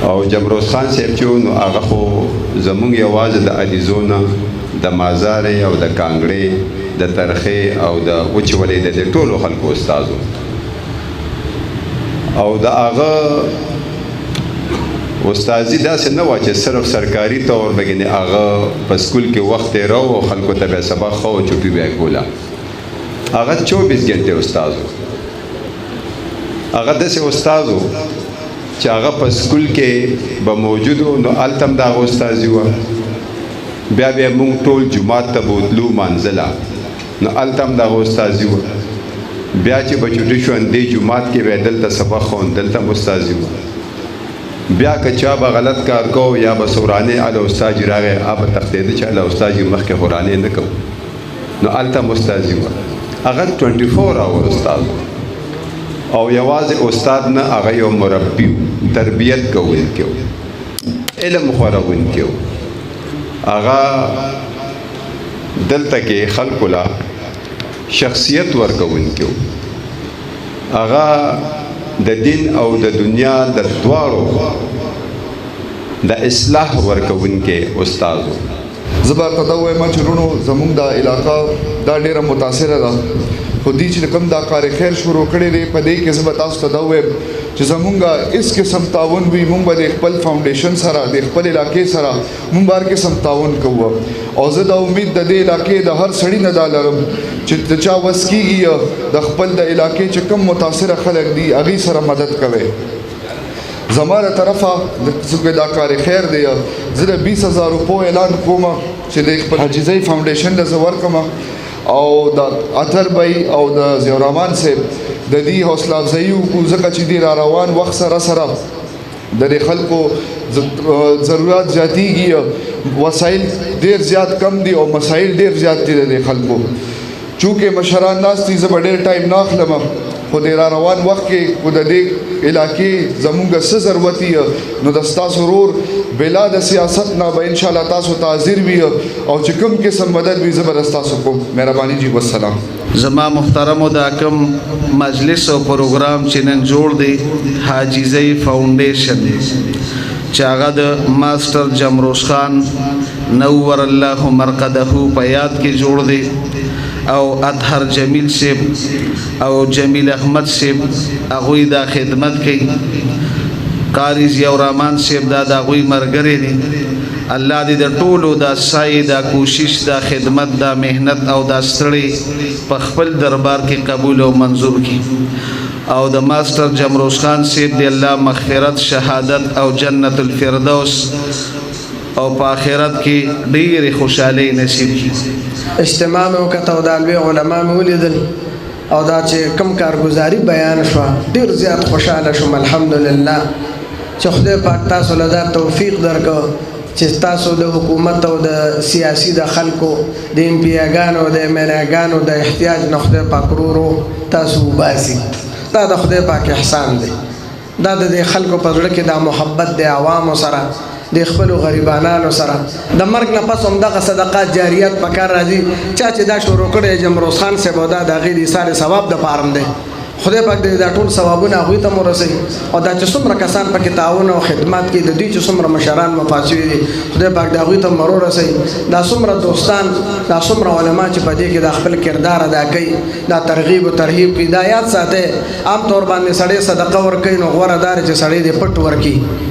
او جمروز خان صاحب چې نو هغه خو زمونږ یوازې د علیزونه د مازارې او د کانګړې د ترخې او د وچولې د ټولو خلکو استادو او د هغه استازي داسې نه وه چې صرف سرکاري طور بګینې هغه په سکول کې وخت یې راو او خلکو ته بیا سبق ښه او چوپي بیا کوله هغه 24 ګنټې استاد و هغه داسې استاد و چې هغه په سکول کې به موجود و نو هلته هم د هغه استازي وه بیا بیا موږ ټول جومات ته بوتلو مانځله نو هلته هم د هغه استازي وه بیا چې به چوټي شو دې جومات کې به دلته سبق ښوون دلته هم استازي وه بیا که چا به غلط کار کو یا به سورانې اله استاد راغی هغه به تښتېده چې اله استاد مخکې خورانې نه کوو نو هلته هم استازي وه هغه 24 اور استاد او یوازې استاد نه هغه یو مربي تربیت کوونکی و علم خورونکی و هغه دلته کې خلکو له شخصیت ورکوونکی و هغه د دین او د دنیا د دواړو د اصلاح ورکوونکی استاد و زه به ورته دا ووایم چې وروڼو زموږ دا علاقه دا ډېره متاثره ده خو دوی چې کوم دا کار خیر شروع کړی دی په دې کې زه به تاسو ته دا ووایم چې زموږ هېڅ قسم تعاون وي موږ به د خپل فاونډیشن سره د خپل علاقې سره موږ به هر قسم تعاون کوو او زه دا امید د دې علاقې د هر سړي نه دا لرم چې د چا وس کېږي د خپل د علاقې چې کوم متاثره خلک دي هغوی سره مدد کوئ زما له طرفه څومره دا کار خیر دی زه د 20,000 روپو اعلان کوم چې د خپل حاجیزی فاونډیشن له زه ورکړم او د اطهر بھائی او د ضیاء الرحمن صاحب د دې حوصله افزایي وکړو ځکه چې دې را روان وخت سره سره د دې خلکو ضرورت زیاتېږي وسایل ډېر زیات کم دي او مسایل ډېر زیات دي د دې خلکو چونکې مشران ناست دي زه به ډېر ټایم نه اخلم خو د را روان وخت کې خو د دې علاقې زمونږ څه ضرورت وي نو د ستاسو ورور بلا د سیاست نه به انشاءالله تاسو ته حاضر وي او چې کوم قسم مدد وي زه به ستاسو کوم مهرباني جی والسلام زما محترمو دا کم مجلس او پروګرام چې نن جوړ دی حاجیزی فاونډیشن چې هغه د ماسټر جمروز خان نور الله مرقده په یاد کې جوړ دی او اطهر جمیل صاحب او جمیل احمد صاحب هغوی دا خدمت کوي قاری ضیاء الرحمن صاحب دا د هغوی ملګری دي الله دې د ټولو دا سعی دا کوشش دا خدمت دا محنت او دا ستړی په خپل دربار کې قبول او منظور کړي او د ماسټر جمروز خان صاحب دی الله مغفرت شهادت او جنت الفردوس او په آخرت کې ډېرې خوشحالۍ نصیب کړي اجتماع مې وکړه او د لوی علما مې ولیدل او دا چې کوم کارګزاري بیان شوه ډېر زیات خوشحاله شوم الحمدلله چې خدای پاک تاسو له دا توفیق درکړه چې تاسو د حکومت او د سیاسي د خلکو د امپیاګانو د امیرګانو د احتیاج نه خدای پاک ورو تاسو وباسي دا د خدای پاک احسان دی دا د خلکو په زړه کې دا محبت د عوامو سره د خپل غریبانو سره د مرګ نه پس هم دغه صدقات جاریات پکار راځي چا چې دا شروع کړی جمروز خان صاحب دا د هغې د ایثار ثواب د پاره دی خدای پاک دې دا ټول ثوابونه هغوی ته مو رسوي او دا چې څومره کسان پکې تعاون او خدمت کوي د دوی چې څومره مشران مفاصوي دي خدای پاک د هغوی ته مرو رسوي دا څومره دوستان دا څومره علما چې په دې کې د خپل کردار ادا کوي دا ترغیب او ترهیب کوي دا یاد ساتئ عام طور باندې سړی صدقه ورکوي نو غوره دا چې سړی دې پټ ورکړي